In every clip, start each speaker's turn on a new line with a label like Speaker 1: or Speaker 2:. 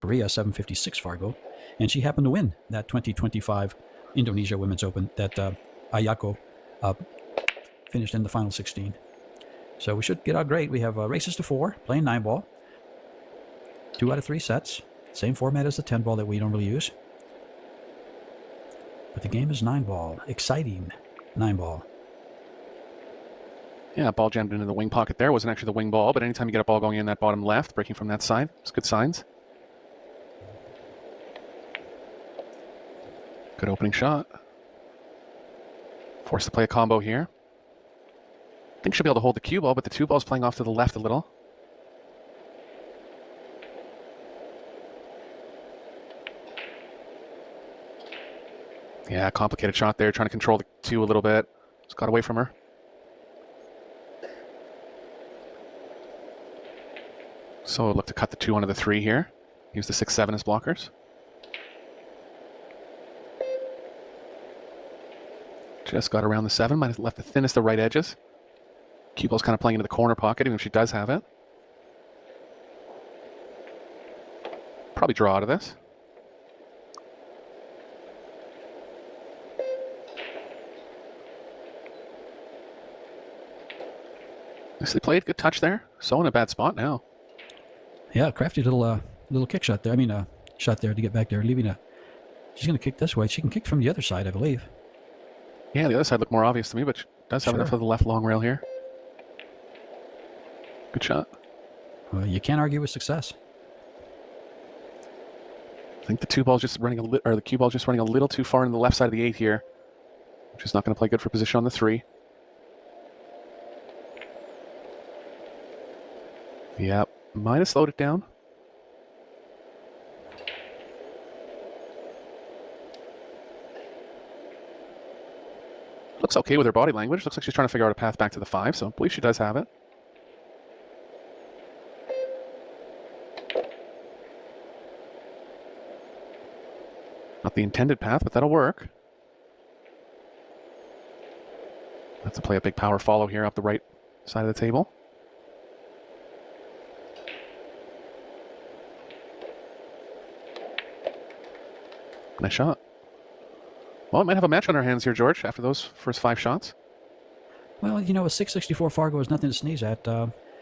Speaker 1: Korea 756 Fargo, and she happened to win that 2025 Indonesia Women's Open that Ayako finished in the final 16. So we should get out great. We have races to 4, playing 9-ball, 2 out of 3 sets, same format as the 10-ball that we normally use. But the game is 9-ball, exciting 9-ball.
Speaker 2: Yeah, ball jammed into the wing pocket there. Wasn't actually the wing ball, but anytime you get a ball going in that bottom left, breaking from that side, it's good signs. Good opening shot. Forced to play a combo here. I think she'll be able to hold the cue ball, but the 2 ball's playing off to the left a little. Yeah, complicated shot there, trying to control the 2 a little bit. Just got away from her. So look to cut the 2 onto the 3 here. Use the 6-7 as blockers. Just got around the 7, might have left the thinnest of right edges. Cue ball's kind of playing into the corner pocket, even if she does have it. Probably draw out of this. Nicely played, good touch there. So in a bad spot now.
Speaker 1: Yeah, crafty little kick shot there. I mean, shot there to get back there, leaving a. She's going to kick this way. She can kick from the other side, I believe.
Speaker 2: Yeah, the other side looked more obvious to me, but she does have enough of the left long rail here. Good shot.
Speaker 1: Well, you can't argue with success.
Speaker 2: I think the 2 ball's just running the cue ball's just running a little too far on the left side of the 8 here, which is not going to play good for position on the 3. Yep, might have slowed it down. Looks okay with her body language. Looks like she's trying to figure out a path back to the 5, so I believe she does have it. Not the intended path, but that'll work. Have to play a big power follow here up the right side of the table. Nice shot. Well, it might have a match on our hands here, George, after those first 5 shots.
Speaker 1: Well, you know, a 664 Fargo is nothing to sneeze at.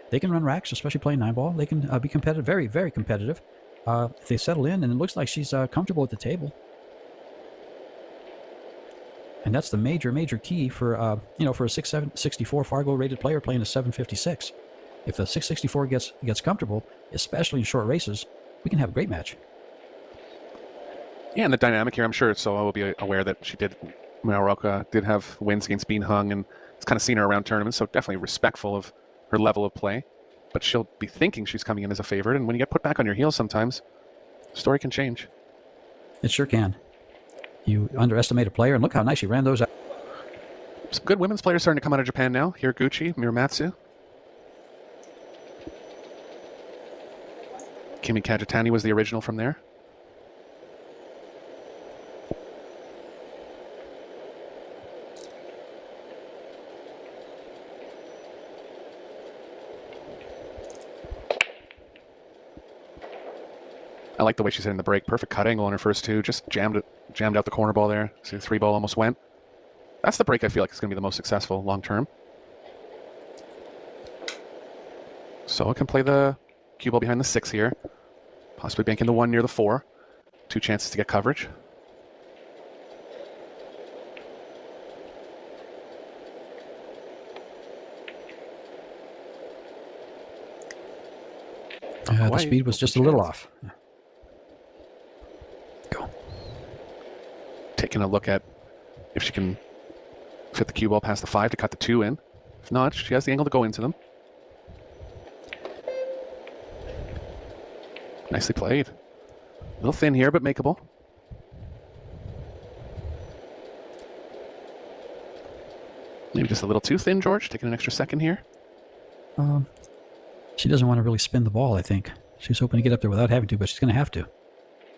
Speaker 1: They can run racks, especially playing 9-ball. They can be competitive, very, very competitive. If they settle in, and it looks like she's comfortable at the table. And that's the major, major key for, for a 664 Fargo rated player playing a 756. If the 664 gets comfortable, especially in short races, we can have a great match.
Speaker 2: Yeah, and the dynamic here, I'm sure SEOA will be aware that she did, Maoroka did have wins against being hung, and it's kind of seen her around tournaments, so definitely respectful of her level of play. But she'll be thinking she's coming in as a favorite, and when you get put back on your heels sometimes, the story can change.
Speaker 1: It sure can. You underestimate a player, and look how nice she ran those out.
Speaker 2: Some good women's players starting to come out of Japan now. Hiraguchi, Muramatsu. Kimi Kajitani was the original from there. I like the way she's hitting the break. Perfect cut angle on her first 2. Just jammed out the corner ball there. See the 3 ball almost went. That's the break I feel like is going to be the most successful long term. So it can play the cue ball behind the 6 here. Possibly bank into 1 near the 4. 2 chances to get coverage.
Speaker 1: The speed was just a little off. Go.
Speaker 2: Taking a look at if she can fit the cue ball past the 5 to cut the 2 in. If not, she has the angle to go into them. Nicely played. A little thin here, but makeable. Maybe just a little too thin, George. Taking an extra second here.
Speaker 1: She doesn't want to really spin the ball, I think. She's hoping to get up there without having to, but she's going to have to.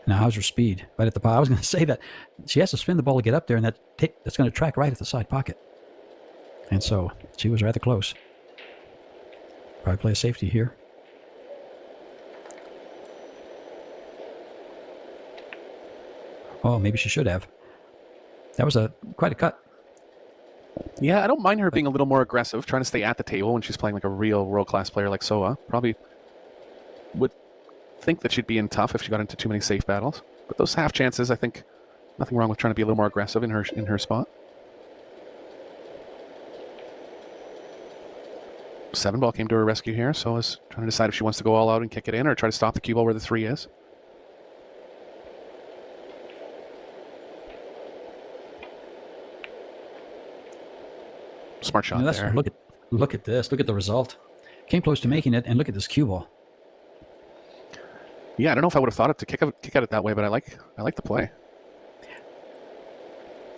Speaker 1: Now, how's her speed? Right at the pocket. I was going to say that she has to spin the ball to get up there, and that's going to track right at the side pocket. And so she was rather close. Probably play a safety here. Oh, maybe she should have. That was quite a cut.
Speaker 2: Yeah, I don't mind her being a little more aggressive, trying to stay at the table when she's playing like a real world-class player like SEOA. Probably would think that she'd be in tough if she got into too many safe battles. But those half chances, I think, nothing wrong with trying to be a little more aggressive in her spot. 7 ball came to her rescue here, so is trying to decide if she wants to go all out and kick it in or try to stop the cue ball where the 3 is. Smart shot there.
Speaker 1: Look at this. Look at the result. Came close to making it, and look at this cue ball.
Speaker 2: Yeah, I don't know if I would have thought it to kick at it that way, but I like the play.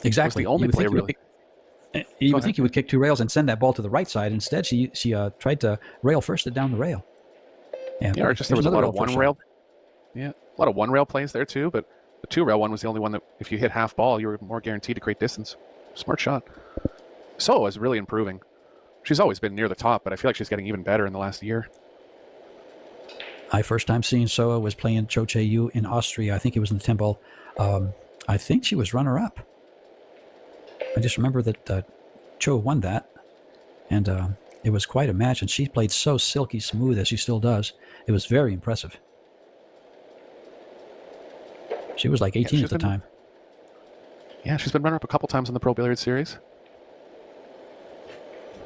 Speaker 1: Exactly.
Speaker 2: It was the only play, really.
Speaker 1: You would think he would kick 2 rails and send that ball to the right side. Instead, she tried to rail first it down the rail.
Speaker 2: Yeah, or just there was a lot of 1 rail. Yeah, a lot of 1 rail plays there too, but the 2 rail one was the only one that if you hit half ball, you were more guaranteed to create distance. Smart shot. SEOA is really improving. She's always been near the top, but I feel like she's getting even better in the last year.
Speaker 1: My first time seeing SEOA was playing Cho Che-Yu in Austria. I think it was in the 10 ball. I think she was runner-up. I just remember that Cho won that, and it was quite a match, and she played so silky smooth as she still does. It was very impressive. She was like 18 at the time.
Speaker 2: Yeah, she's been runner-up a couple times in the Pro Billiards Series.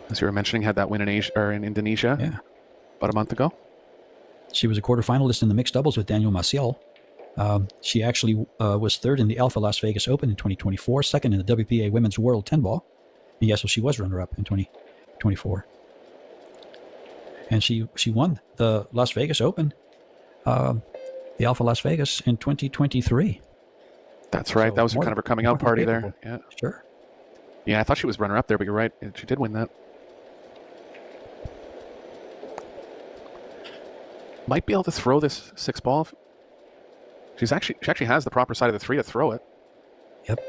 Speaker 2: As you were mentioning, had that win in Asia or in Indonesia about a month ago.
Speaker 1: She was a quarterfinalist in the mixed doubles with Daniel Maciel. She actually was 3rd in the Alpha Las Vegas Open in 2024, 2nd in the WPA Women's World 10 Ball. And yes, well, she was runner-up in 2024. And she won the Las Vegas Open, the Alpha Las Vegas in 2023.
Speaker 2: That's right. So that was kind of her coming out party there. Yeah,
Speaker 1: sure.
Speaker 2: Yeah, I thought she was runner-up there, but you're right. She did win that. Might be able to throw this 6 ball. She actually has the proper side of the 3 to throw it.
Speaker 1: Yep.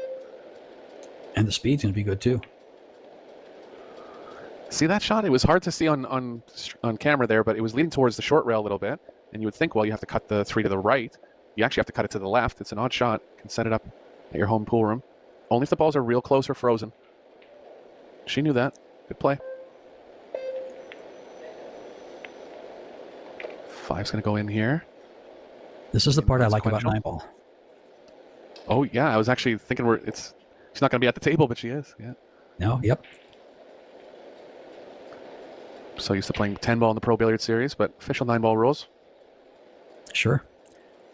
Speaker 1: And the speed's going to be good too.
Speaker 2: See that shot? It was hard to see on camera there, but it was leaning towards the short rail a little bit. And you would think, well, you have to cut the 3 to the right. You actually have to cut it to the left. It's an odd shot. You can set it up at your home pool room. Only if the balls are real close or frozen. She knew that. Good play. 5's going to go in here.
Speaker 1: This is the part I like about 9 ball.
Speaker 2: Oh, yeah. I was actually thinking she's not going to be at the table, but she is. Yeah.
Speaker 1: No, yep.
Speaker 2: So used to playing 10 ball in the Pro Billiard Series, but official 9 ball rules.
Speaker 1: Sure.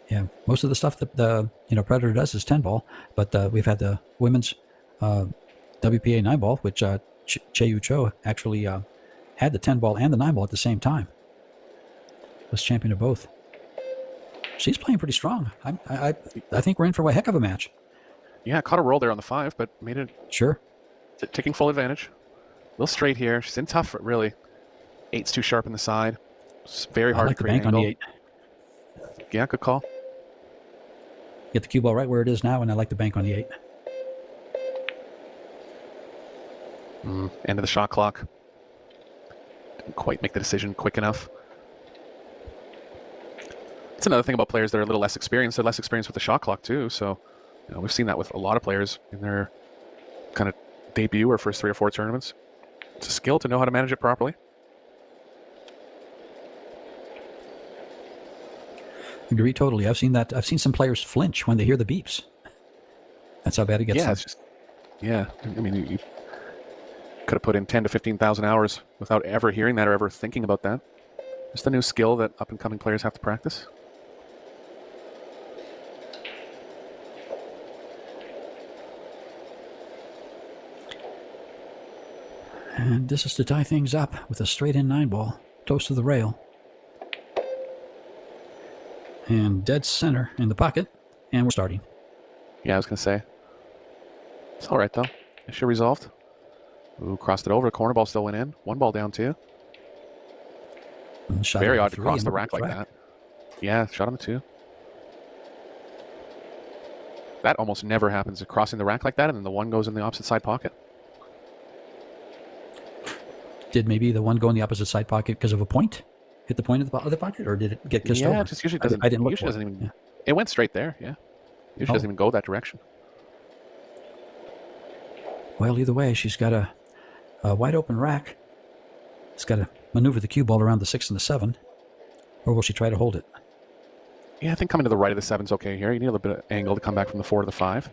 Speaker 1: Yeah. Most of the stuff that the Predator does is 10 ball, but we've had the women's WPA 9 ball, which Che-Yu Cho actually had the 10 ball and the 9 ball at the same time. Was champion of both. She's playing pretty strong. I think we're in for a heck of a match.
Speaker 2: Yeah, caught a roll there on the 5, but made it.
Speaker 1: Sure.
Speaker 2: Taking full advantage. A little straight here. She's in tough, really. 8's too sharp in the side. It's very hard to create an angle. On the 8. Yeah, good call.
Speaker 1: Get the cue ball right where it is now, and I like the bank on the 8.
Speaker 2: End of the shot clock. Didn't quite make the decision quick enough. It's another thing about players that are a little less experienced. They're less experienced with the shot clock too. So, we've seen that with a lot of players in their kind of debut or first 3 or 4 tournaments. It's a skill to know how to manage it properly.
Speaker 1: Agree totally. I've seen that. I've seen some players flinch when they hear the beeps. That's how bad it gets.
Speaker 2: Yeah, it's just. Yeah, I mean, you could have put in 10 to 15,000 hours without ever hearing that or ever thinking about that. Just a new skill that up-and-coming players have to practice.
Speaker 1: And this is to tie things up with a straight-in 9 ball, toast to the rail. And dead center in the pocket, and we're starting.
Speaker 2: Yeah, I was going to say. It's all right, though. Issue resolved. Ooh, crossed it over. The corner ball still went in. 1 ball down, 2. Very odd to cross the rack like that. Yeah, shot on the 2. That almost never happens, crossing the rack like that, and then the 1 goes in the opposite side pocket.
Speaker 1: Did maybe the 1 go in the opposite side pocket because of a point? Hit the point of the other pocket, or did it get kissed over?
Speaker 2: Yeah, it just usually doesn't.
Speaker 1: I didn't look.
Speaker 2: Usually doesn't even. Yeah. It went straight there. Yeah. Maybe she doesn't even go that direction.
Speaker 1: Well, either way, she's got a wide open rack. It's got to maneuver the cue ball around the 6 and the 7. Or will she try to hold it?
Speaker 2: Yeah, I think coming to the right of the 7's okay here. You need a little bit of angle to come back from the 4 to the 5.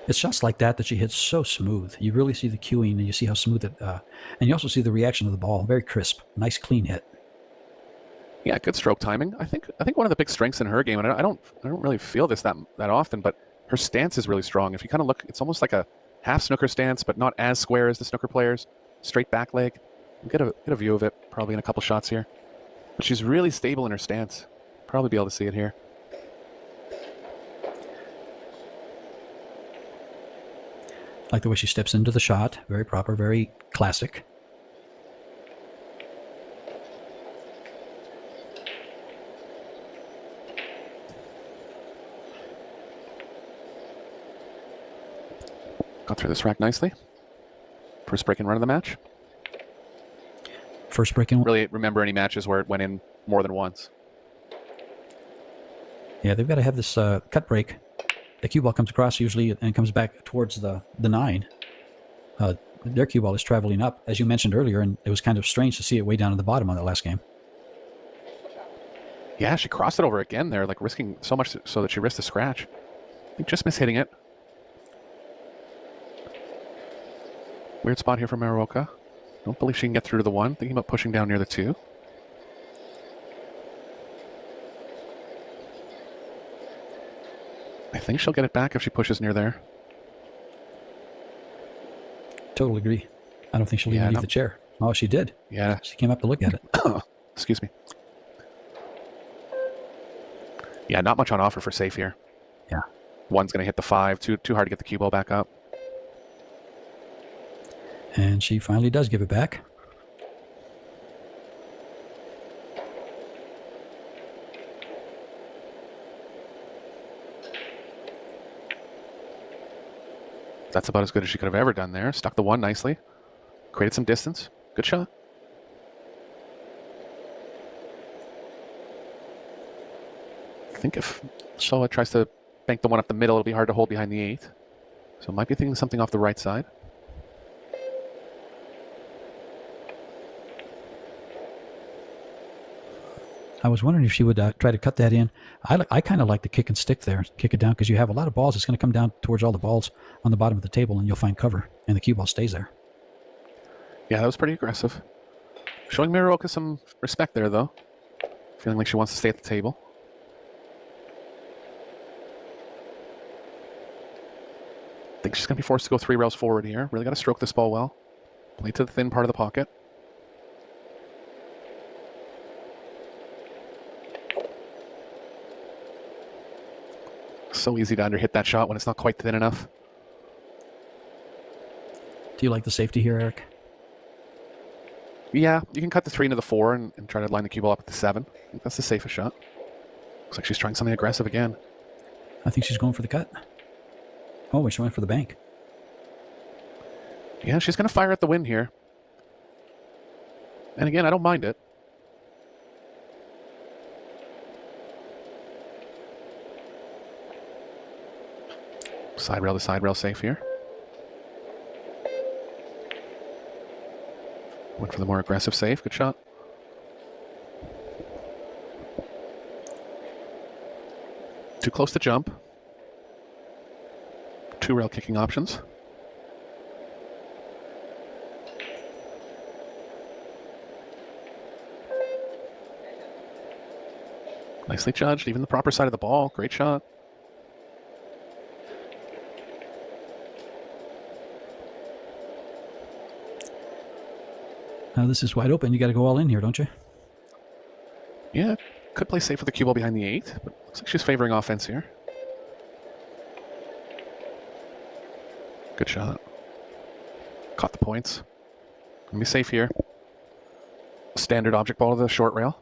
Speaker 1: It's shots like that she hits so smooth. You really see the cueing, and you see how smooth it, and you also see the reaction of the ball. Very crisp, nice, clean hit.
Speaker 2: Yeah, good stroke timing. I think one of the big strengths in her game, and I don't really feel this that often, but her stance is really strong. If you kind of look, it's almost like a half snooker stance, but not as square as the snooker players. Straight back leg. Get a view of it probably in a couple shots here. But she's really stable in her stance. Probably be able to see it here.
Speaker 1: Like the way she steps into the shot. Very proper, very classic.
Speaker 2: Got through this rack nicely. First break-in run of the match.
Speaker 1: First break-in.
Speaker 2: Really remember any matches where it went in more than once.
Speaker 1: Yeah, they've got to have this cut break. The cue ball comes across usually and comes back towards the 9. Their cue ball is traveling up, as you mentioned earlier, and it was kind of strange to see it way down at the bottom on that last game.
Speaker 2: Yeah, she crossed it over again there, like risking so much so that she risked a scratch. I think just mishitting it. Weird spot here for Maruoka. Don't believe she can get through to the 1. Thinking about pushing down near the 2. I think she'll get it back if she pushes near there.
Speaker 1: Totally agree. I don't think she'll even leave the chair. Oh, she did.
Speaker 2: Yeah.
Speaker 1: She came up to look at it.
Speaker 2: Excuse me. Yeah, not much on offer for safe here.
Speaker 1: Yeah.
Speaker 2: 1's going to hit the 5. Too hard to get the cue ball back up.
Speaker 1: And she finally does give it back.
Speaker 2: That's about as good as she could have ever done there. Stuck the 1 nicely. Created some distance. Good shot. I think if SEOA tries to bank the 1 up the middle, it'll be hard to hold behind the 8. So might be thinking something off the right side.
Speaker 1: I was wondering if she would try to cut that in. I kind of like the kick and stick there, kick it down, because you have a lot of balls. It's going to come down towards all the balls on the bottom of the table, and you'll find cover, and the cue ball stays there.
Speaker 2: Yeah, that was pretty aggressive. Showing Maruoka some respect there, though. Feeling like she wants to stay at the table. I think she's going to be forced to go 3 rails forward here. Really got to stroke this ball well. Play to the thin part of the pocket. So easy to underhit that shot when it's not quite thin enough.
Speaker 1: Do you like the safety here, Eric?
Speaker 2: Yeah, you can cut the 3 into the 4 and try to line the cue ball up at the 7. I think that's the safest shot. Looks like she's trying something aggressive again.
Speaker 1: I think she's going for the cut. Oh, she went for the bank.
Speaker 2: Yeah, she's going to fire at the wind here. And again, I don't mind it. Side rail to side rail safe here. Went for the more aggressive save. Good shot. Too close to jump. 2 rail kicking options. Nicely judged. Even the proper side of the ball. Great shot.
Speaker 1: Now this is wide open. You got to go all in here, don't you?
Speaker 2: Yeah, could play safe with the cue ball behind the 8, but looks like she's favoring offense here. Good shot. Caught the points. Gonna be safe here. Standard object ball to the short rail.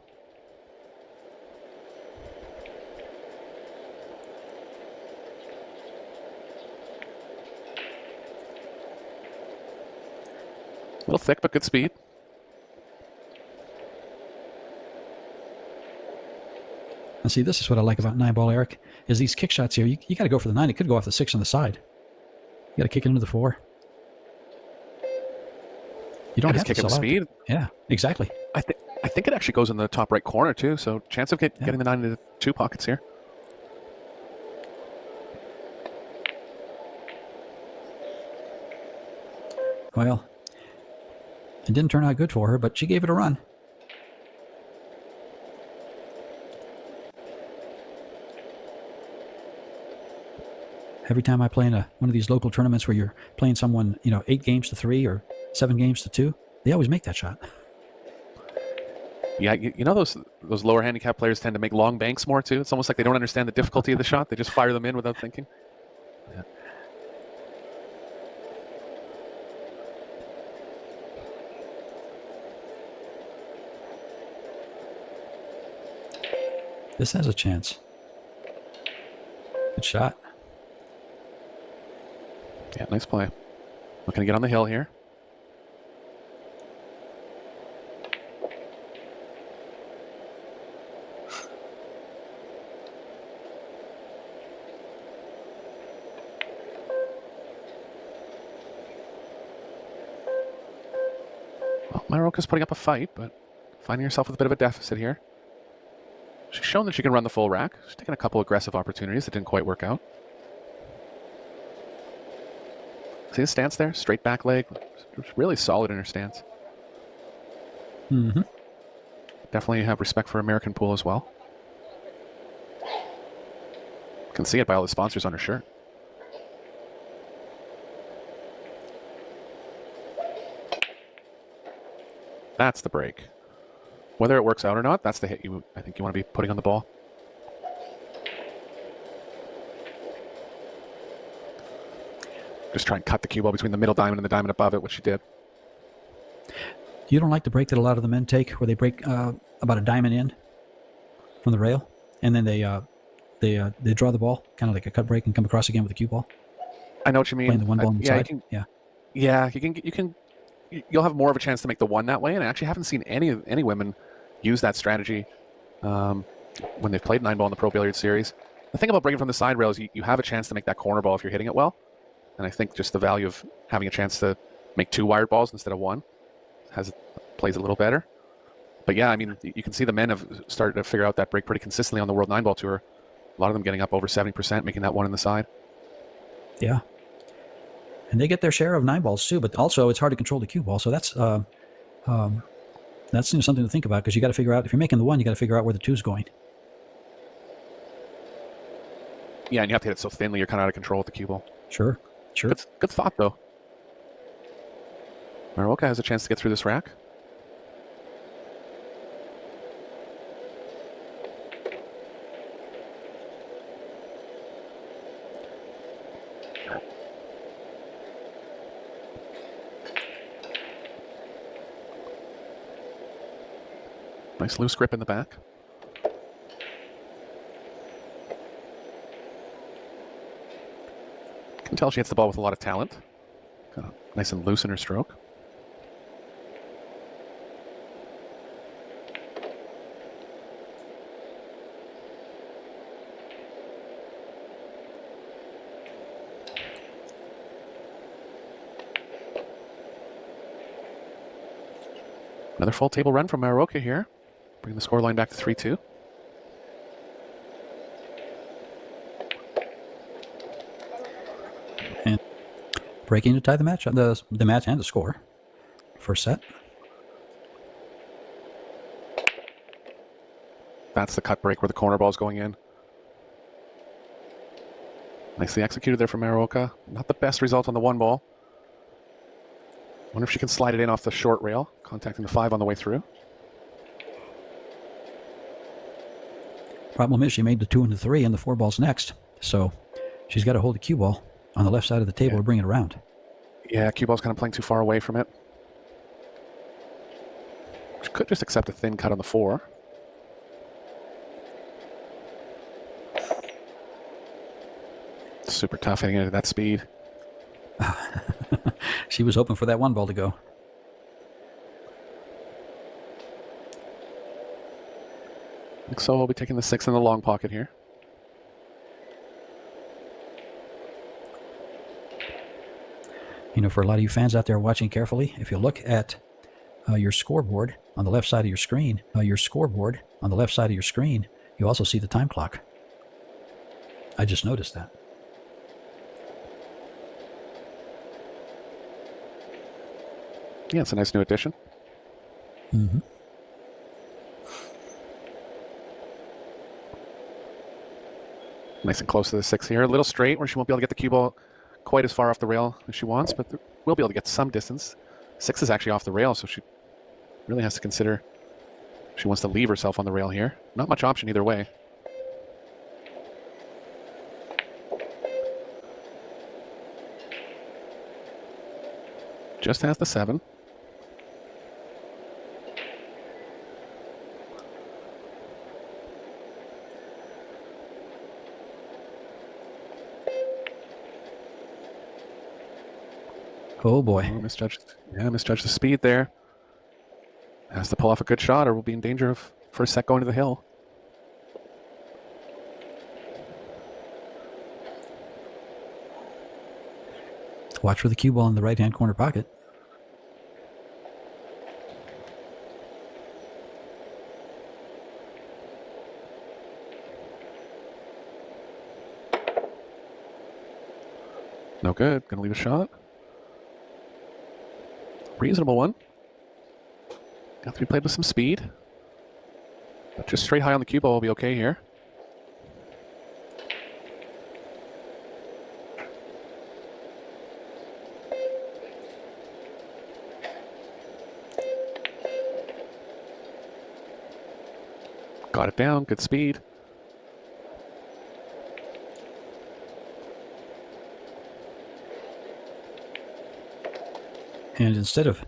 Speaker 2: little thick, but good speed.
Speaker 1: And see, this is what I like about 9-ball, Eric, is these kick shots here. You got to go for the 9. It could go off the 6 on the side. You got to kick it into the 4. You don't have to
Speaker 2: kick it with
Speaker 1: sell out.
Speaker 2: speed.
Speaker 1: Yeah, exactly.
Speaker 2: I think it actually goes in the top right corner too. So chance of getting the 9 into 2 pockets here.
Speaker 1: Well, it didn't turn out good for her, but she gave it a run. Every time I play in one of these local tournaments where you're playing someone, 8 games to 3 or 7 games to 2, they always make that shot.
Speaker 2: Yeah, those lower handicap players tend to make long banks more too. It's almost like they don't understand the difficulty of the shot. They just fire them in without thinking. Yeah.
Speaker 1: This has a chance. Good shot.
Speaker 2: Yeah, nice play. Looking to get on the hill here. Well, Maroka's putting up a fight, but finding herself with a bit of a deficit here. She's shown that she can run the full rack. She's taken a couple aggressive opportunities that didn't quite work out. See the stance there? Straight back leg. Really solid in her stance.
Speaker 1: Mm-hmm.
Speaker 2: Definitely have respect for American pool as well. Can see it by all the sponsors on her shirt. That's the break. Whether it works out or not, that's the hit I think you want to be putting on the ball. Just try and cut the cue ball between the middle diamond and the diamond above it, which she did.
Speaker 1: You don't like the break that a lot of the men take, where they break about a diamond in from the rail, and then they draw the ball, kind of like a cut break, and come across again with a cue ball.
Speaker 2: I know what you mean.
Speaker 1: Playing the 1 ball on the side.
Speaker 2: You'll have more of a chance to make the 1 that way, and I actually haven't seen any women use that strategy when they've played 9-ball in the Pro Billiard Series. The thing about breaking from the side rail is you have a chance to make that corner ball if you're hitting it well, and I think just the value of having a chance to make 2 wired balls instead of 1 plays a little better. But yeah, I mean, you can see the men have started to figure out that break pretty consistently on the World 9-ball Tour. A lot of them getting up over 70%, making that 1 in the side.
Speaker 1: Yeah. And they get their share of 9-balls too, but also it's hard to control the cue ball. So that's something to think about, because you got to figure out, if you're making the 1, you got to figure out where the 2's going.
Speaker 2: Yeah, and you have to hit it so thinly, you're kind of out of control with the cue ball.
Speaker 1: Sure.
Speaker 2: Good thought, though. Maroka has a chance to get through this rack. Nice loose grip in the back. Can tell she hits the ball with a lot of talent. Kind of nice and loose in her stroke. Another full table run from Maroka here. Bringing the scoreline back to 3-2.
Speaker 1: And breaking to tie the match, the match and the score. First set.
Speaker 2: That's the cut break where the corner ball is going in. Nicely executed there from Maroka. Not the best result on the 1 ball. Wonder if she can slide it in off the short rail, contacting the 5 on the way through.
Speaker 1: Problem is, she made the 2 and the 3, and the 4 ball's next. So she's got to hold the cue ball on the left side of the table to bring it around.
Speaker 2: Yeah, cue ball's kind of playing too far away from it. She could just accept a thin cut on the 4. Super tough hitting it at that speed.
Speaker 1: She was hoping for that 1 ball to go.
Speaker 2: So we'll be taking the 6 in the long pocket here.
Speaker 1: You know, for a lot of you fans out there watching carefully, if you look at your scoreboard on the left side of your screen, you also see the time clock. I just noticed that.
Speaker 2: Yeah, it's a nice new addition.
Speaker 1: Mm-hmm.
Speaker 2: Nice and close to the 6 here. A little straight where she won't be able to get the cue ball quite as far off the rail as she wants, but we'll be able to get some distance. 6 is actually off the rail, so she really has to consider if she wants to leave herself on the rail here. Not much option either way. Just has the 7.
Speaker 1: Oh boy.
Speaker 2: Oh, misjudged the speed there. Has to pull off a good shot or we'll be in danger of first set going to the hill.
Speaker 1: Watch for the cue ball in the right-hand corner pocket.
Speaker 2: No good. Gonna leave a shot. Reasonable one. Got to be played with some speed. But just straight high on the cue ball will be okay here. Got it down. Good speed.
Speaker 1: And instead of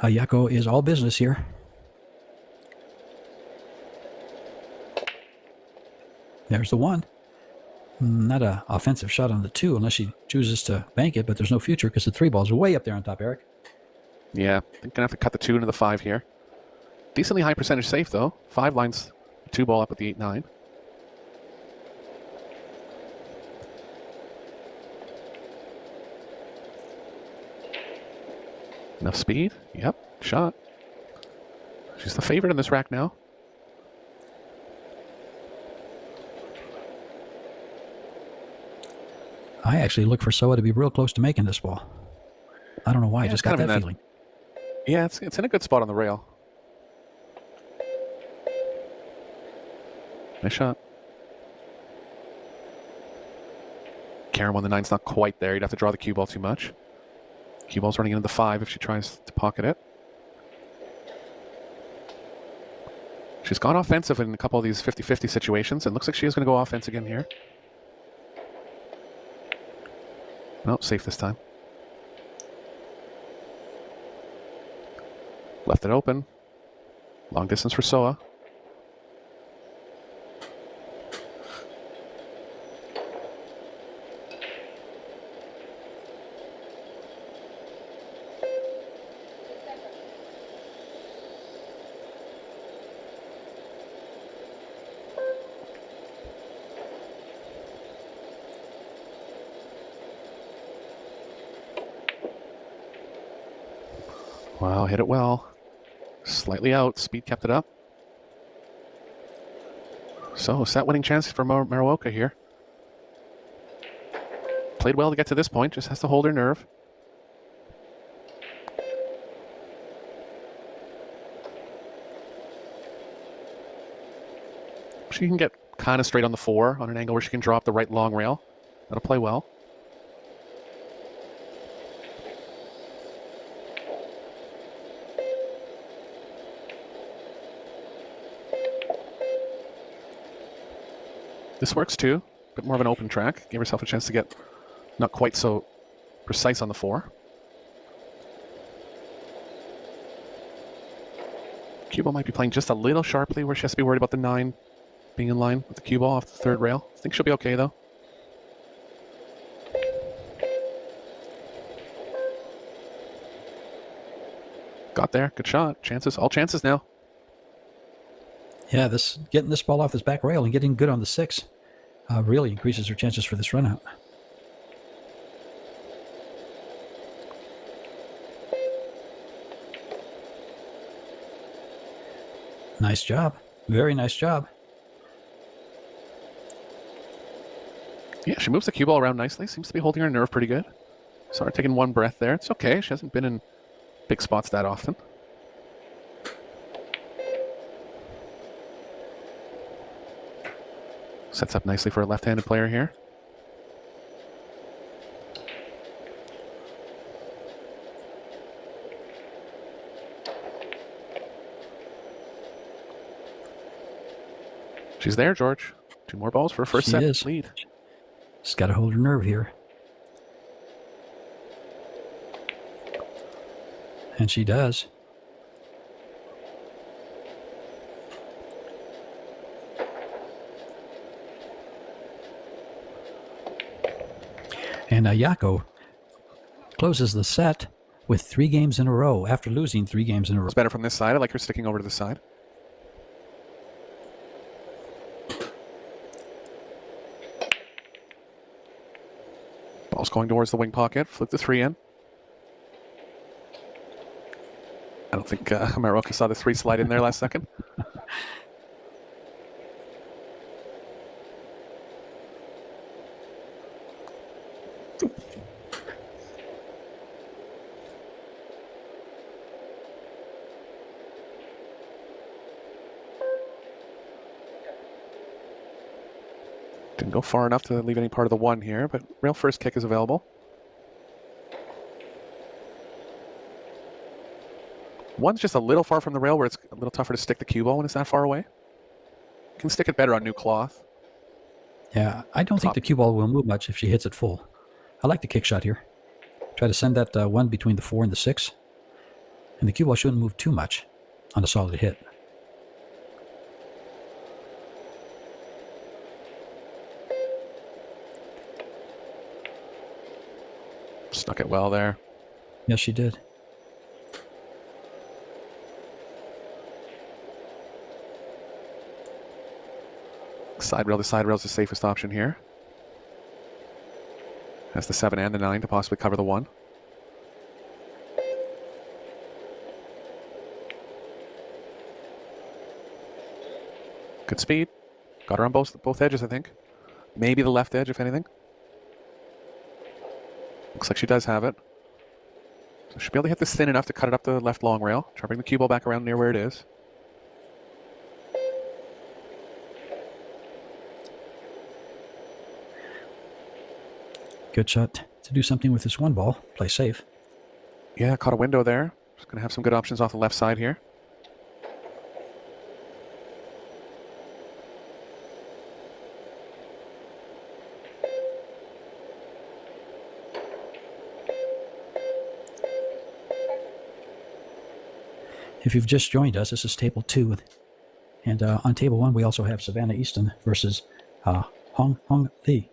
Speaker 1: Ayako is all business here. There's the 1. Not an offensive shot on the 2 unless she chooses to bank it, but there's no future because the 3 ball's way up there on top, Eric.
Speaker 2: Yeah, I'm gonna have to cut the 2 into the 5 here. Decently high percentage safe though. 5 lines, 2 ball up at the 8-9. Enough speed? Yep, shot. She's the favorite in this rack now.
Speaker 1: I actually look for SEOA to be real close to making this ball. I don't know why, I just got that feeling.
Speaker 2: Yeah, it's in a good spot on the rail. Nice shot. Karen won the 9's not quite there. You'd have to draw the cue ball too much. Cue ball's running into the 5 if she tries to pocket it. She's gone offensive in a couple of these 50-50 situations, and looks like she is going to go offense again here. Nope, safe this time. Left it open. Long distance for SEOA. Wow, hit it well. Slightly out. Speed kept it up. So, set winning chance for Muraoka here. Played well to get to this point. Just has to hold her nerve. She can get kind of straight on the 4 on an angle where she can drop the right long rail. That'll play well. This works too. A bit more of an open track. Gave herself a chance to get not quite so precise on the 4. Cue ball might be playing just a little sharply where she has to be worried about the 9 being in line with the cue ball off the 3rd rail. I think she'll be okay though. shot there. Good shot. Chances. All chances now.
Speaker 1: Yeah, getting this ball off this back rail and getting good on the 6 really increases her chances for this run out. Nice job. Very nice job.
Speaker 2: Yeah, she moves the cue ball around nicely. Seems to be holding her nerve pretty good. Saw her taking one breath there. It's okay. She hasn't been in big spots that often. Sets up nicely for a left-handed player here. She's there, George. 2 more balls for a first set lead.
Speaker 1: She's got to hold her nerve here. And she does. And Ayako closes the set with 3 games in a row after losing 3 games in a row.
Speaker 2: It's better from this side. I like her sticking over to the side. Ball's going towards the wing pocket. Flip the 3 in. I don't think Maroka saw the 3 slide in there last second. Didn't go far enough to leave any part of the 1 here, but rail first kick is available. 1's just a little far from the rail where it's a little tougher to stick the cue ball when it's that far away. You can stick it better on new cloth.
Speaker 1: Yeah, I don't think the cue ball will move much if she hits it full. I like the kick shot here. Try to send that 1 between the 4 and the 6. And the cue ball shouldn't move too much on a solid hit.
Speaker 2: Stuck it well there.
Speaker 1: Yes, she did.
Speaker 2: Side rail to side rail is the safest option here. Has the 7 and the 9 to possibly cover the 1. Good speed. Got her on both edges, I think. Maybe the left edge, if anything. Looks like she does have it. So she'll be able to hit this thin enough to cut it up the left long rail. Try to bring the cue ball back around near where it is.
Speaker 1: Good shot to do something with this 1 ball. Play safe.
Speaker 2: Yeah, caught a window there. Just going to have some good options off the left side here.
Speaker 1: If you've just joined us, this is Table 2. And on Table 1, we also have Savannah Easton versus Hong Lee.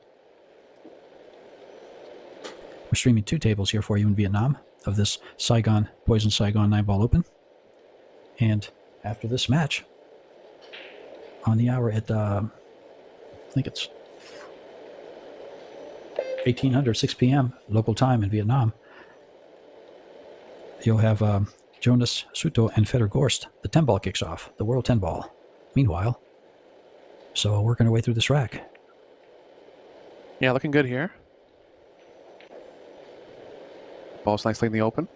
Speaker 1: We're streaming 2 tables here for you in Vietnam of this Poison Saigon 9-ball open. And after this match, on the hour at, I think it's 1800, 6 p.m. local time in Vietnam, you'll have Jonas Suto and Fedor Gorst. The 10-ball kicks off, the World 10-ball. Meanwhile, so working our way through this rack.
Speaker 2: Yeah, looking good here. Ball's nicely in the open.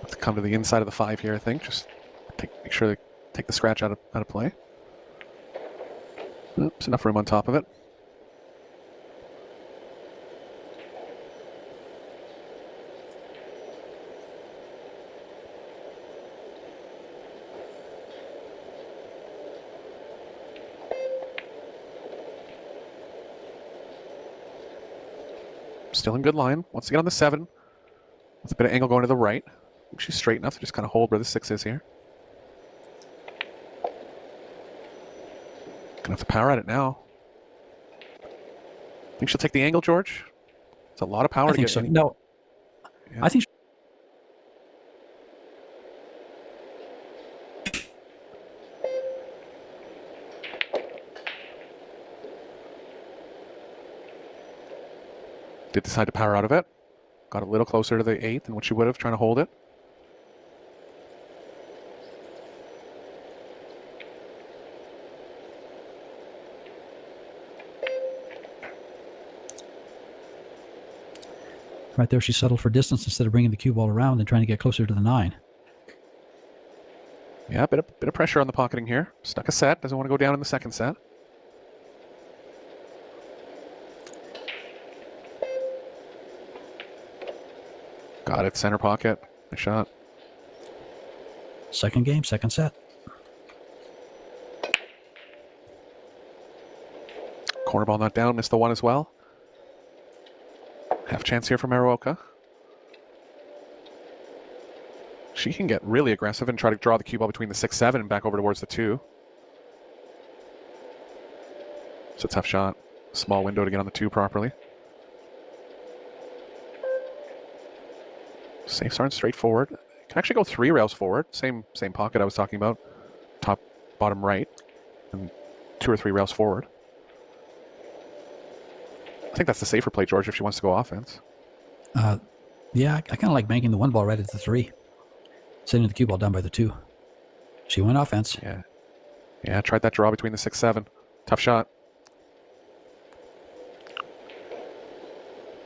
Speaker 2: Have to come to the inside of the 5 here, I think. Just make sure they take the scratch out of play. Oops, enough room on top of it. Still in good line. Wants to get on the 7. With a bit of angle going to the right. She's straight enough to just kind of hold where the 6 is here. Gonna have to power at it now. Think she'll take the angle, George? It's a lot of power to get
Speaker 1: so.
Speaker 2: any...
Speaker 1: No.
Speaker 2: Yeah.
Speaker 1: I think
Speaker 2: Did decide to power out of it. Got a little closer to the 8th than what she would have, trying to hold it.
Speaker 1: Right there, she settled for distance instead of bringing the cue ball around and trying to get closer to the 9.
Speaker 2: Yeah, a bit of pressure on the pocketing here. Stuck a set. Doesn't want to go down in the second set. Got it. Center pocket. Nice shot.
Speaker 1: Second game, second set.
Speaker 2: Corner ball not down. Missed the 1 as well. Half chance here for Muraoka. She can get really aggressive and try to draw the cue ball between the 6-7 and back over towards the 2. It's a tough shot. Small window to get on the 2 properly. Safes aren't straightforward. Can actually go 3 rails forward. Same pocket I was talking about. Top, bottom right. And 2 or 3 rails forward. I think that's the safer play, George, if she wants to go offense.
Speaker 1: Yeah, I kind of like banking the 1 ball right at the 3. Sending the cue ball down by the 2. She went offense.
Speaker 2: Yeah, tried that draw between the 6-7. Tough shot.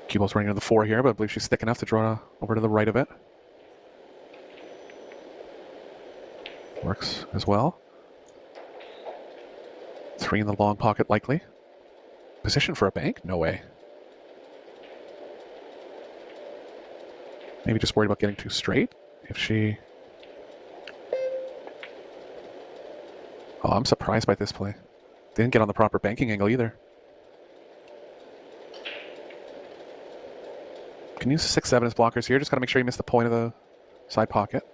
Speaker 2: Cue ball's running to the 4 here, but I believe she's thick enough to draw over to the right of it. Works as well. 3 in the long pocket, likely. Position for a bank? No way. Maybe just worried about getting too straight. If she... Oh, I'm surprised by this play. Didn't get on the proper banking angle either. Can use 6-7 as blockers here. Just got to make sure you miss the point of the side pocket.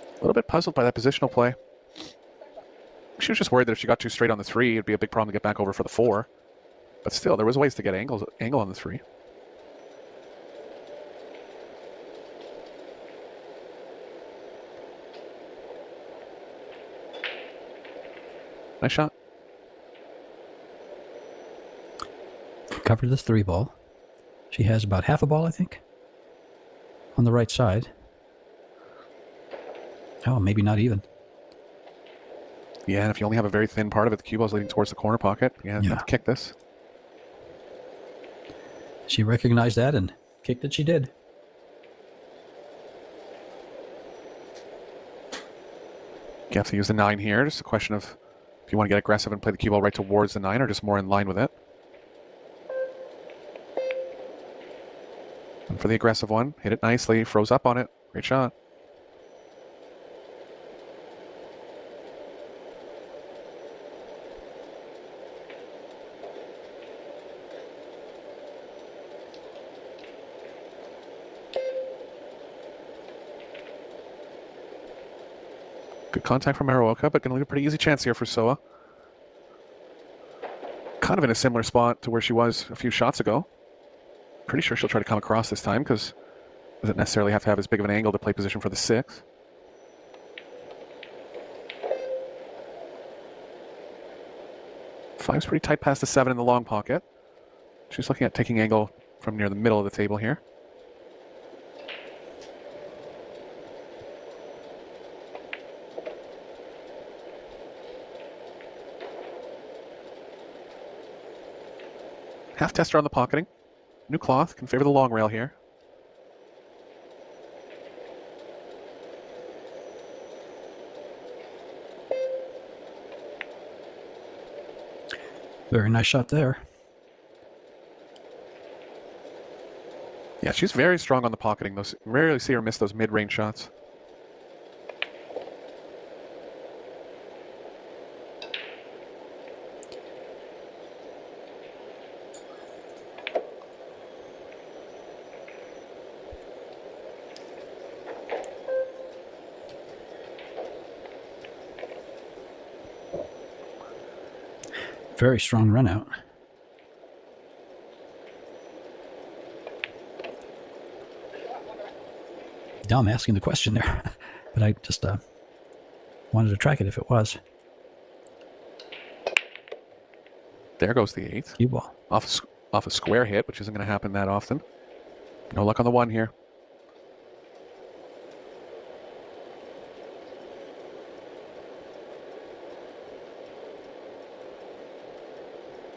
Speaker 2: A little bit puzzled by that positional play. She was just worried that if she got too straight on the 3, it'd be a big problem to get back over for the 4. But still, there was ways to get angle on the 3. Nice shot.
Speaker 1: Covered this 3 ball. She has about half a ball, I think, on the right side. Oh, maybe not even.
Speaker 2: Yeah, and if you only have a very thin part of it, the cue ball's leading towards the corner pocket. Yeah, you have to kick this.
Speaker 1: She recognized that and kicked it. She did.
Speaker 2: You have to use the 9 here. Just a question of if you want to get aggressive and play the cue ball right towards the 9 or just more in line with it. And for the aggressive one, hit it nicely, froze up on it. Great shot. Good contact from Muraoka, but going to leave a pretty easy chance here for SEOA. Kind of in a similar spot to where she was a few shots ago. Pretty sure she'll try to come across this time because doesn't necessarily have to have as big of an angle to play position for the 6. Five's pretty tight past the 7 in the long pocket. She's looking at taking angle from near the middle of the table here. Half tester on the pocketing. New cloth can favor the long rail here.
Speaker 1: Very nice shot there.
Speaker 2: Yeah, she's very strong on the pocketing. Those rarely see her miss those mid-range shots.
Speaker 1: Very strong run out. Dumb asking the question there, but I just wanted to track it if it was.
Speaker 2: There goes the 8th.
Speaker 1: Cue ball.
Speaker 2: Off off a square hit, which isn't going to happen that often. No luck on the 1 here.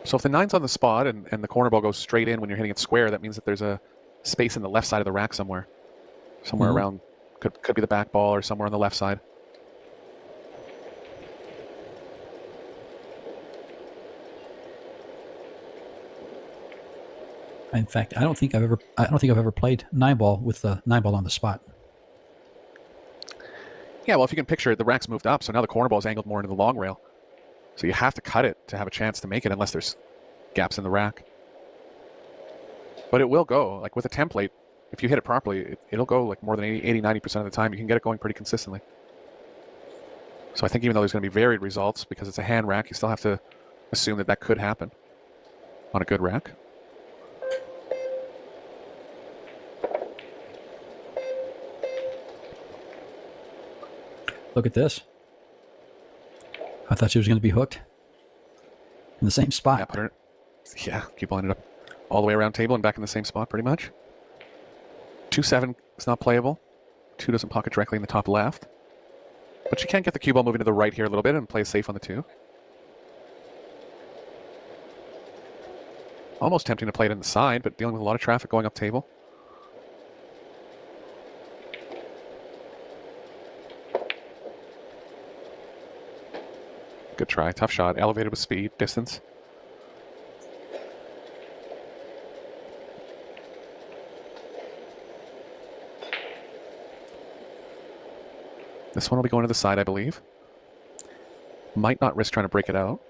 Speaker 2: So if the 9's on the spot and the corner ball goes straight in when you're hitting it square, that means that there's a space in the left side of the rack somewhere. Somewhere around, could be the back ball or somewhere on the left side.
Speaker 1: In fact, I don't think I've ever played 9-ball with the 9-ball on the spot.
Speaker 2: Yeah, well, if you can picture it, the rack's moved up, so now the corner ball is angled more into the long rail. So you have to cut it to have a chance to make it unless there's gaps in the rack. But it will go. Like with a template, if you hit it properly, it'll go like more than 80-90% of the time. You can get it going pretty consistently. So I think even though there's going to be varied results, because it's a hand rack, you still have to assume that that could happen on a good rack.
Speaker 1: Look at this. I thought she was going to be hooked in the same spot.
Speaker 2: Yeah, put her. Yeah, cue ball ended up all the way around table and back in the same spot pretty much. 2-7 is not playable. 2 doesn't pocket directly in the top left. But she can get the cue ball moving to the right here a little bit and play safe on the 2. Almost tempting to play it in the side, but dealing with a lot of traffic going up table. Good try. Tough shot. Elevated with speed, distance. This one will be going to the side, I believe. Might not risk trying to break it out.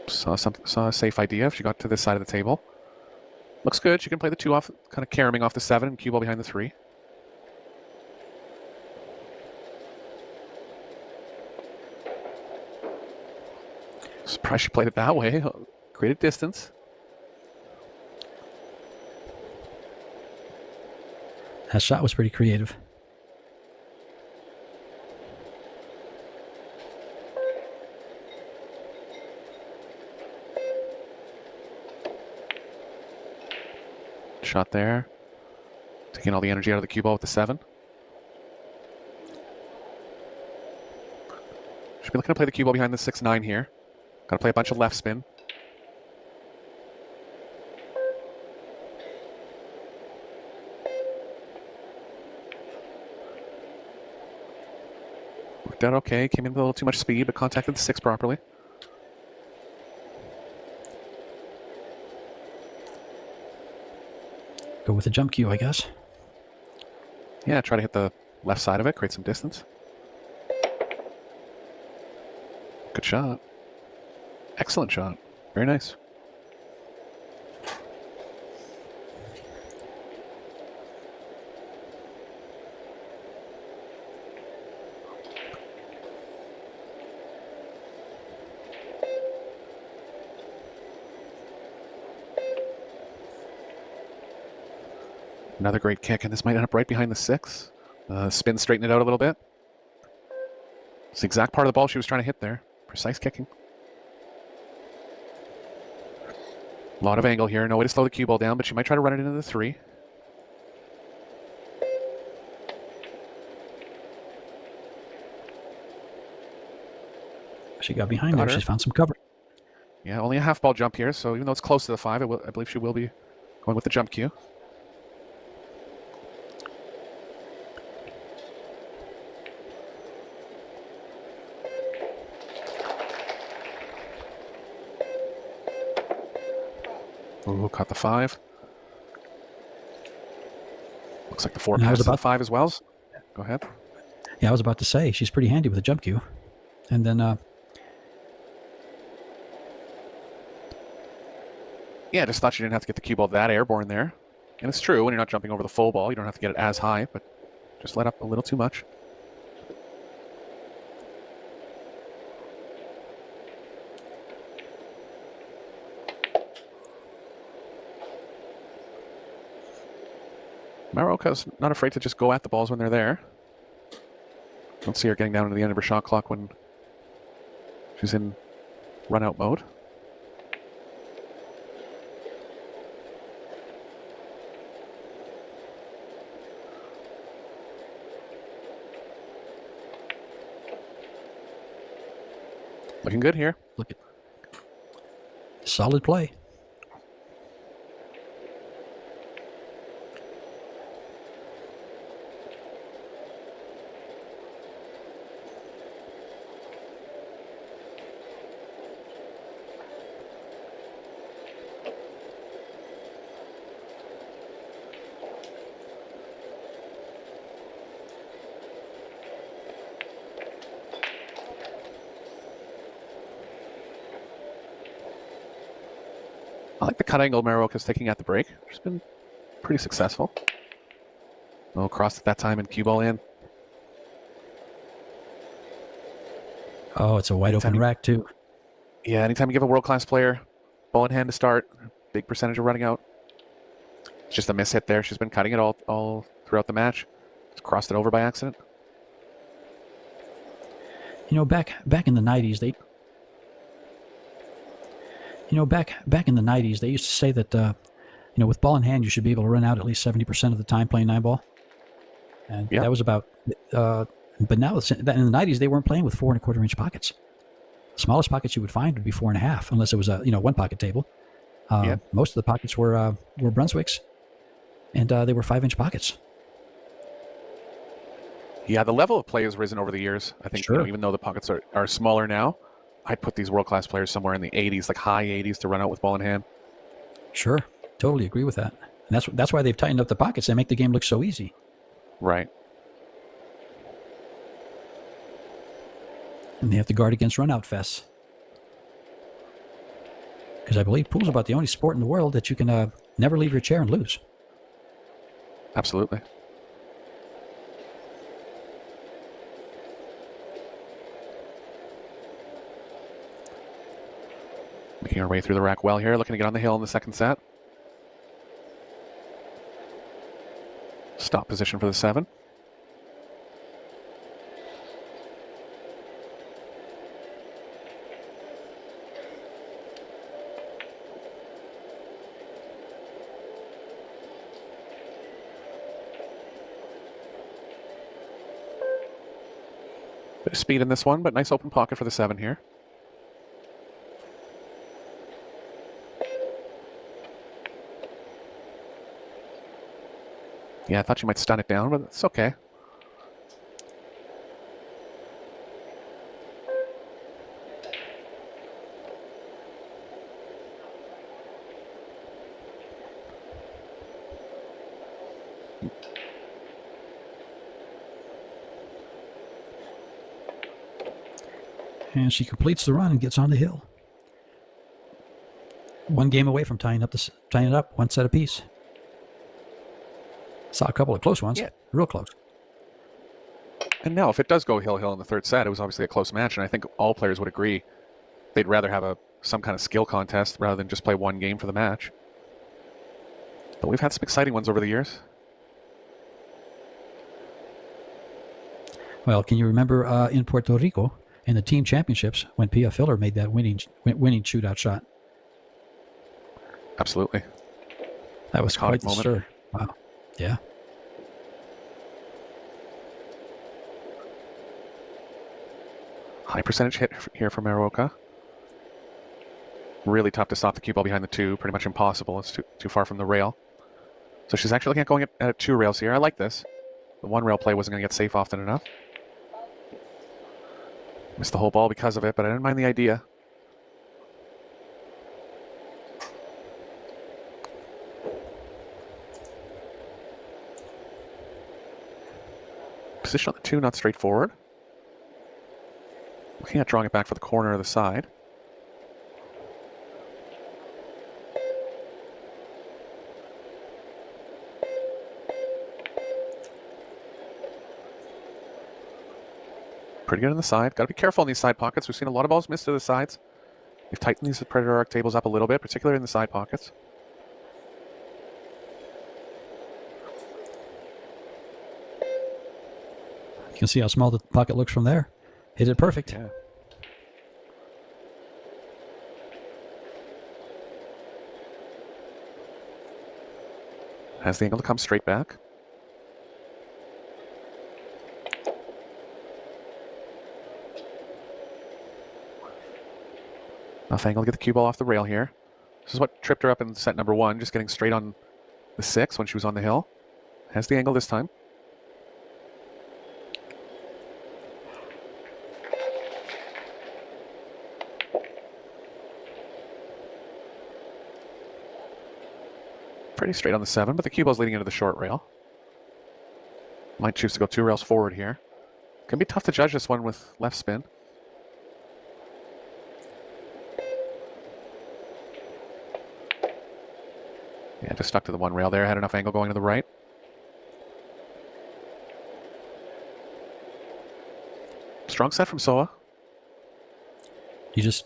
Speaker 2: Saw a safe idea if she got to this side of the table. Looks good. She can play the 2 off, kind of caroming off the 7 and cue ball behind the 3. Surprised she played it that way. Created distance.
Speaker 1: That shot was pretty creative.
Speaker 2: Shot there. Taking all the energy out of the cue ball with the 7. Should be looking to play the cue ball behind the 6-9 here. Got to play a bunch of left spin. Worked out okay. Came in with a little too much speed, but contacted the 6 properly.
Speaker 1: Go with the jump cue, I guess.
Speaker 2: Yeah, try to hit the left side of it, create some distance. Good shot. Excellent shot. Very nice. Another great kick, and this might end up right behind the 6. Spin, straighten it out a little bit. It's the exact part of the ball she was trying to hit there. Precise kicking. A lot of angle here. No way to slow the cue ball down, but she might try to run it into the 3.
Speaker 1: She got behind there. She's found some cover.
Speaker 2: Yeah, only a half ball jump here, so even though it's close to the 5, I believe she will be going with the jump cue. Ooh, caught the 5. Looks like the 4 passes the 5 as well. Go ahead.
Speaker 1: Yeah, I was about to say, she's pretty handy with a jump cue. And then...
Speaker 2: yeah, just thought she didn't have to get the cue ball that airborne there. And it's true, when you're not jumping over the full ball, you don't have to get it as high, but just let up a little too much. Maroka's not afraid to just go at the balls when they're there. Don't see her getting down to the end of her shot clock when she's in run-out mode. Looking good here.
Speaker 1: Look at solid play.
Speaker 2: I like the cut angle Marioka's taking at the break. She's been pretty successful. Oh, crossed at that time and cue ball in.
Speaker 1: Oh, it's a wide open rack too.
Speaker 2: Yeah, anytime you give a world-class player ball in hand to start, big percentage of running out. It's just a miss hit there. She's been cutting it all throughout the match. Just crossed it over by accident.
Speaker 1: You know, back in the 90s, back in the 90s, they used to say that, with ball in hand, you should be able to run out at least 70% of the time playing 9-ball. And that was about, but now in the 90s, they weren't playing with 4 1/4 inch pockets. The smallest pockets you would find would be 4 1/2, unless it was a, one pocket table. Most of the pockets were Brunswicks, and they were 5-inch pockets.
Speaker 2: Yeah, the level of play has risen over the years. I think,
Speaker 1: Sure.
Speaker 2: Even though the pockets are smaller now, I'd put these world-class players somewhere in the 80s, like high 80s to run out with ball in hand.
Speaker 1: Sure, totally agree with that. And that's why they've tightened up the pockets. They make the game look so easy.
Speaker 2: Right.
Speaker 1: And they have to guard against run-out fests. Because I believe pool's about the only sport in the world that you can never leave your chair and lose.
Speaker 2: Absolutely. Making our way through the rack well here, looking to get on the hill in the second set. Stop position for the 7. Bit of speed in this one, but nice open pocket for the 7 here. Yeah, I thought you might stun it down, but it's okay.
Speaker 1: And she completes the run and gets on the hill. One game away from tying it up, one set apiece. Saw a couple of close ones.
Speaker 2: Yeah.
Speaker 1: Real close.
Speaker 2: And now, if it does go hill-hill in the third set, it was obviously a close match, and I think all players would agree they'd rather have some kind of skill contest rather than just play one game for the match. But we've had some exciting ones over the years.
Speaker 1: Well, can you remember in Puerto Rico in the team championships when Pia Filler made that winning shootout shot?
Speaker 2: Absolutely.
Speaker 1: That was quite the
Speaker 2: moment.
Speaker 1: stir. Wow. Yeah.
Speaker 2: High percentage hit here for Mariuoka. Really tough to stop the cue ball behind the 2. Pretty much impossible. It's too far from the rail. So she's actually looking at going at 2 rails here. I like this. The 1 rail play wasn't going to get safe often enough. Missed the whole ball because of it, but I didn't mind the idea. Position on the 2, not straightforward. Looking at drawing it back for the corner of the side. Pretty good on the side. Got to be careful on these side pockets. We've seen a lot of balls miss to the sides. We've tightened these Predator arc tables up a little bit, particularly in the side pockets.
Speaker 1: You can see how small the pocket looks from there. Hit it perfect.
Speaker 2: Yeah. Has the angle to come straight back. Off angle to get the cue ball off the rail here. This is what tripped her up in set number 1, just getting straight on the 6 when she was on the hill. Has the angle this time. Pretty straight on the 7, but the cue ball's leading into the short rail. Might choose to go 2 rails forward here. Can be tough to judge this one with left spin. Yeah, just stuck to the 1 rail there. Had enough angle going to the right. Strong set from SEOA.
Speaker 1: You just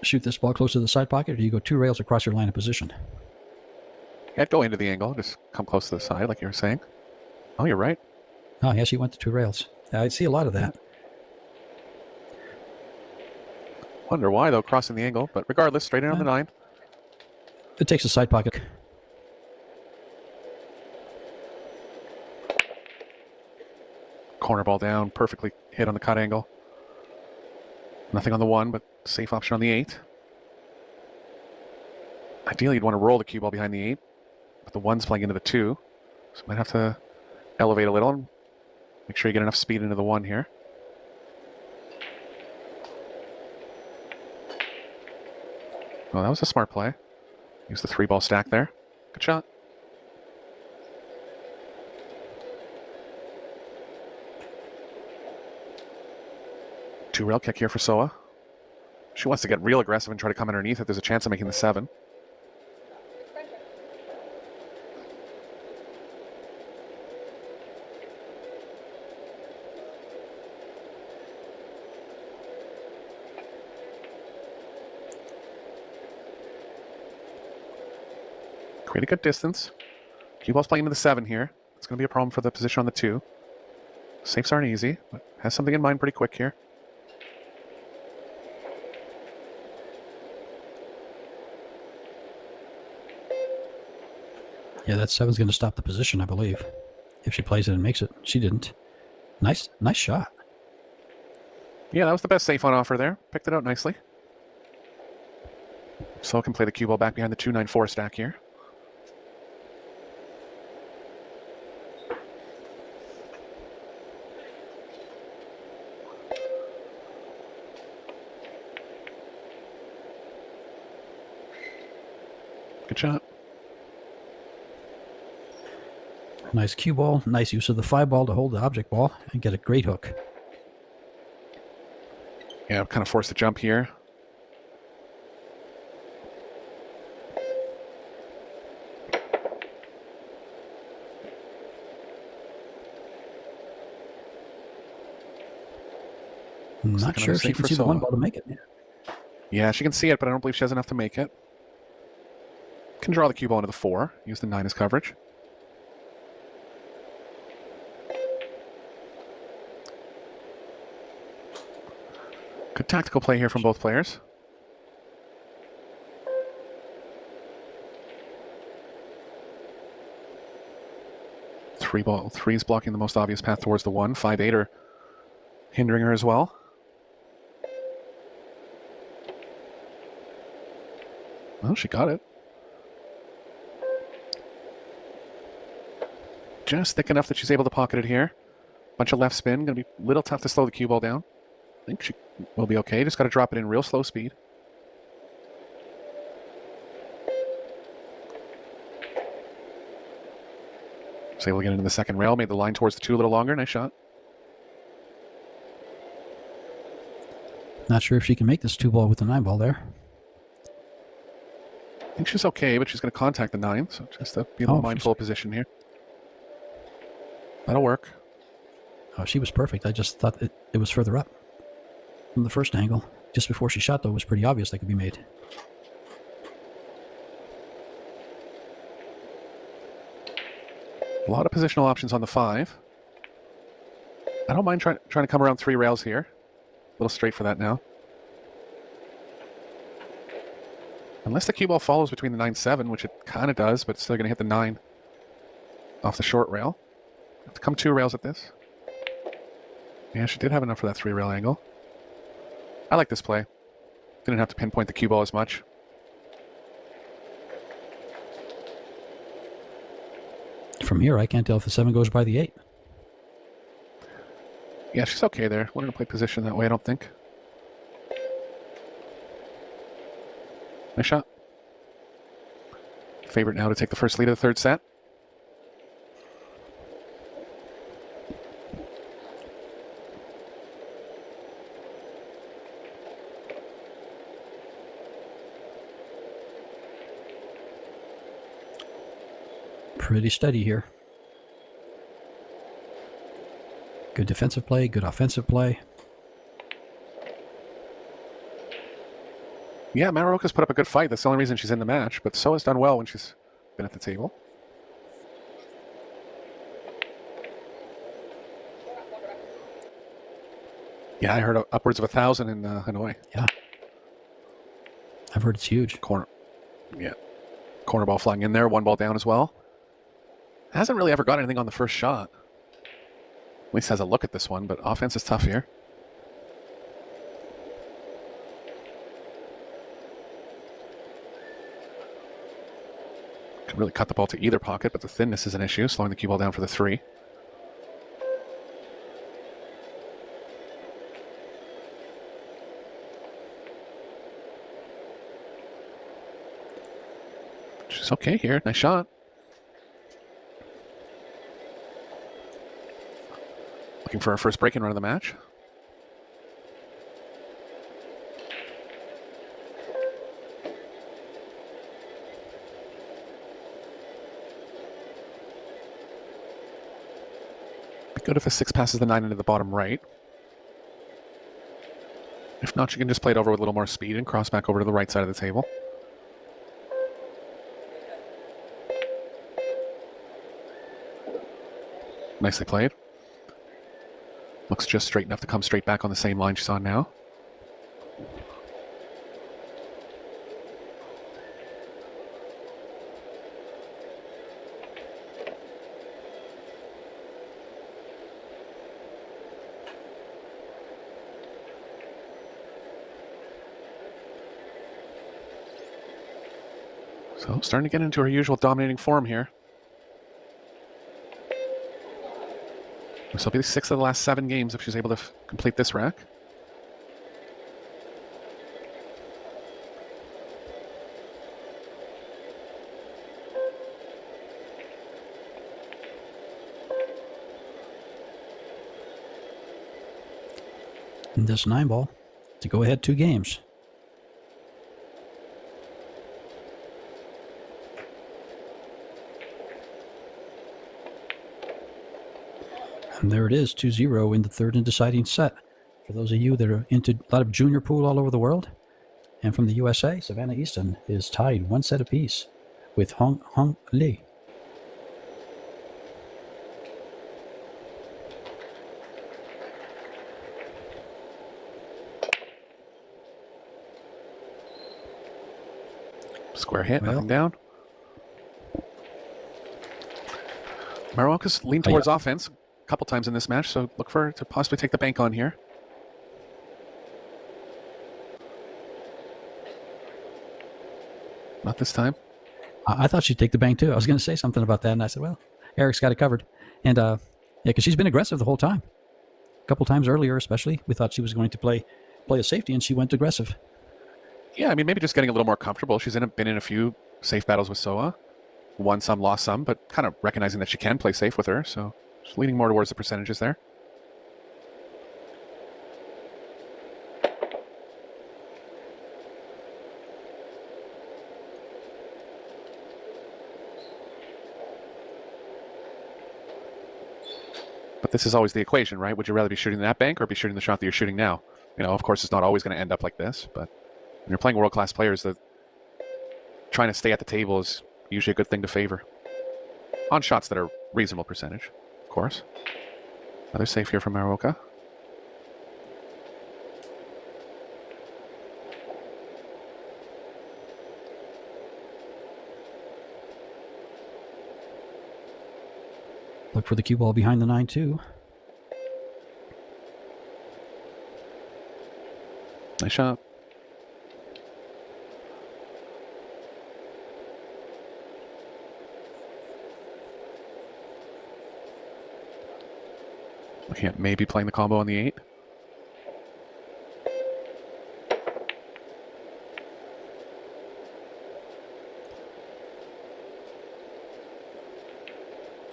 Speaker 1: shoot this ball close to the side pocket, or do you go 2 rails across your line of position?
Speaker 2: Yeah, go into the angle. Just come close to the side, like you were saying. Oh, you're right.
Speaker 1: Oh, yes, you went to 2 rails. I see a lot of that.
Speaker 2: Wonder why, though, crossing the angle. But regardless, straight in on the 9.
Speaker 1: It takes a side pocket.
Speaker 2: Corner ball down, perfectly hit on the cut angle. Nothing on the 1, but safe option on the 8. Ideally, you'd want to roll the cue ball behind the 8, but the 1's playing into the 2. So might have to elevate a little and make sure you get enough speed into the 1 here. Well, that was a smart play. Use the 3-ball stack there. Good shot. Two rail kick here for SEOA. She wants to get real aggressive and try to come underneath if there's a chance of making the 7. Create a good distance. Cue ball's playing into the 7 here. It's going to be a problem for the position on the 2. Safes aren't easy, but has something in mind pretty quick here.
Speaker 1: Yeah, that 7's going to stop the position, I believe. If she plays it and makes it. She didn't. Nice shot.
Speaker 2: Yeah, that was the best safe on offer there. Picked it out nicely. So can play the cue ball back behind the 2-9-4 stack here. Good shot.
Speaker 1: Nice cue ball. Nice use of the 5-ball to hold the object ball and get a great hook.
Speaker 2: Yeah, kind of forced the jump here.
Speaker 1: Not sure if she can see the 1 ball to make it.
Speaker 2: Yeah, she can see it, but I don't believe she has enough to make it. Can draw the cue ball into the 4. Use the 9 as coverage. Good tactical play here from both players. Three is blocking the most obvious path towards the 1. 5-8 are hindering her as well. Well, she got it. Just thick enough that she's able to pocket it here. Bunch of left spin. Going to be a little tough to slow the cue ball down. I think she will be okay. Just got to drop it in real slow speed. Was able to get into the second rail. Made the line towards the 2 a little longer. Nice shot.
Speaker 1: Not sure if she can make this 2-ball with the 9-ball there.
Speaker 2: I think she's okay, but she's going to contact the 9. So just to be a little mindful of position here. That'll work.
Speaker 1: Oh, she was perfect. I just thought it was further up from the first angle. Just before she shot, though, it was pretty obvious that could be made.
Speaker 2: A lot of positional options on the 5. I don't mind trying to come around 3 rails here. A little straight for that now. Unless the cue ball follows between the 9-7, which it kind of does, but it's still going to hit the 9 off the short rail. Have to come 2 rails at this. Yeah, she did have enough for that 3 rail angle. I like this play. Didn't have to pinpoint the cue ball as much.
Speaker 1: From here, I can't tell if the 7 goes by the 8.
Speaker 2: Yeah, she's okay there. We're going to play position that way, I don't think. Nice shot. Favorite now to take the first lead of the third set.
Speaker 1: Pretty steady here. Good defensive play, good offensive play.
Speaker 2: Yeah, Mararoka's put up a good fight. That's the only reason she's in the match, but SEOA's done well when she's been at the table. Yeah, I heard upwards of 1,000 in Hanoi.
Speaker 1: Yeah. I've heard it's huge.
Speaker 2: Corner ball flying in there, 1 ball down as well. Hasn't really ever got anything on the first shot. At least has a look at this one, but offense is tough here. Can really cut the ball to either pocket, but the thinness is an issue, slowing the cue ball down for the 3. She's okay here. Nice shot. Looking for our first break-in run of the match. Be good if a 6 passes the 9 into the bottom right. If not, you can just play it over with a little more speed and cross back over to the right side of the table. Nicely played. Looks just straight enough to come straight back on the same line she's on now. So starting to get into her usual dominating form here. This will be the 6th of the last 7 games if she's able to complete this rack.
Speaker 1: And this 9 ball to go ahead 2 games. And there it is, 2-0 in the third and deciding set. For those of you that are into a lot of junior pool all over the world, and from the USA, Savannah Easton is tied 1 set apiece with Hong Lee.
Speaker 2: Square hit, nothing down. Mararoka's leaned towards offense couple times in this match, so look for her to possibly take the bank on here. Not this time.
Speaker 1: I thought she'd take the bank too. I was going to say something about that, and I said, well, Eric's got it covered. And yeah, because she's been aggressive the whole time. A couple times earlier, especially, we thought she was going to play a safety, and she went aggressive.
Speaker 2: Yeah, I mean, maybe just getting a little more comfortable. She's been in a few safe battles with SEOA. Won some, lost some, but kind of recognizing that she can play safe with her, so she's leaning more towards the percentages there. But this is always the equation, right? Would you rather be shooting that bank or be shooting the shot that you're shooting now? You know, of course, it's not always going to end up like this, but when you're playing world-class players, trying to stay at the table is usually a good thing to favor. On shots that are reasonable percentage, of course. Another safe here from Maruoka.
Speaker 1: Look for the cue ball behind the 9-2.
Speaker 2: Nice shot. Looking at maybe playing the combo on the 8.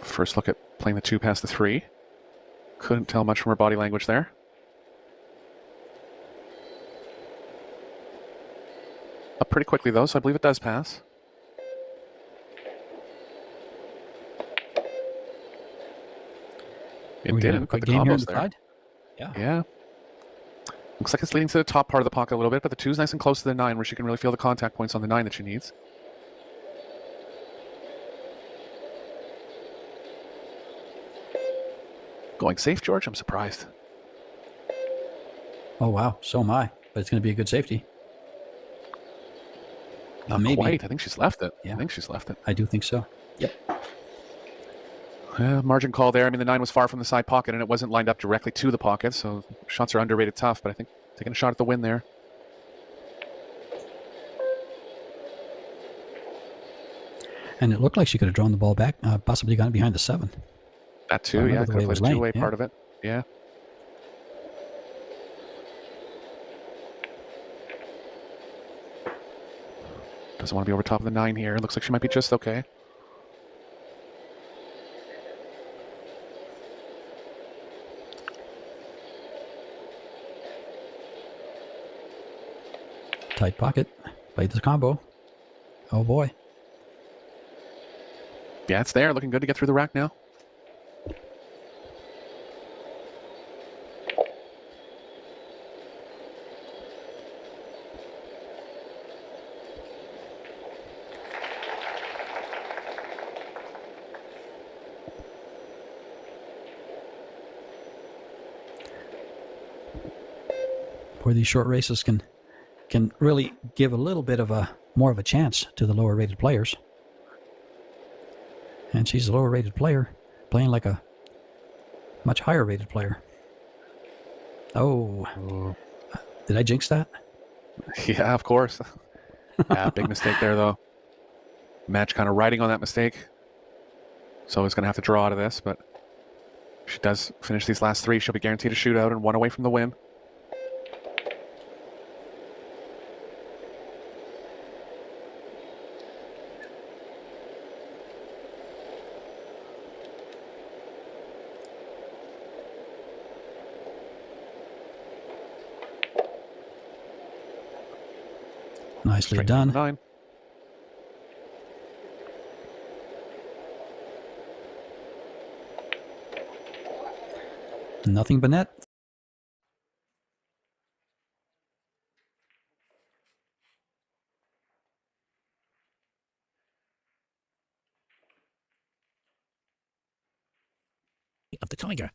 Speaker 2: First look at playing the 2 past the 3. Couldn't tell much from her body language there. Up pretty quickly though, so I believe it does pass. It
Speaker 1: We got a
Speaker 2: didn't, but
Speaker 1: quick
Speaker 2: the
Speaker 1: game here in
Speaker 2: combo's
Speaker 1: the
Speaker 2: there.
Speaker 1: tide. Yeah.
Speaker 2: Yeah. Looks like it's leading to the top part of the pocket a little bit, but the 2's nice and close to the 9 where she can really feel the contact points on the 9 that she needs. Going safe, George? I'm surprised.
Speaker 1: Oh, wow. So am I. But it's going to be a good safety.
Speaker 2: Not
Speaker 1: Maybe.
Speaker 2: quite. I think she's left it.
Speaker 1: Yeah.
Speaker 2: I think she's left it.
Speaker 1: I do think so. Yep.
Speaker 2: Margin call there. I mean, the 9 was far from the side pocket, and it wasn't lined up directly to the pocket, so shots are underrated tough, but I think taking a shot at the win there.
Speaker 1: And it looked like she could have drawn the ball back, possibly gotten behind the 7.
Speaker 2: That too,
Speaker 1: remember
Speaker 2: yeah.
Speaker 1: the
Speaker 2: Could
Speaker 1: way
Speaker 2: have
Speaker 1: it was
Speaker 2: played a
Speaker 1: laying,
Speaker 2: two-way
Speaker 1: yeah.
Speaker 2: part of it. Yeah. Doesn't want to be over top of the 9 here. Looks like she might be just okay.
Speaker 1: Tight pocket. Played the combo. Oh, boy.
Speaker 2: Yeah, it's there. Looking good to get through the rack now.
Speaker 1: Where these short races can really give a little bit of more of a chance to the lower rated players. And she's a lower rated player playing like a much higher rated player. Oh. Did I jinx that?
Speaker 2: Yeah, of course. Yeah, big mistake there, though. Match kind of riding on that mistake. So it's going to have to draw out of this, but if she does finish these last 3, she'll be guaranteed a shootout and 1 away from the win.
Speaker 1: Nicely
Speaker 2: Straight
Speaker 1: done.
Speaker 2: 9.
Speaker 1: Nothing but net.
Speaker 3: Of the Tiger.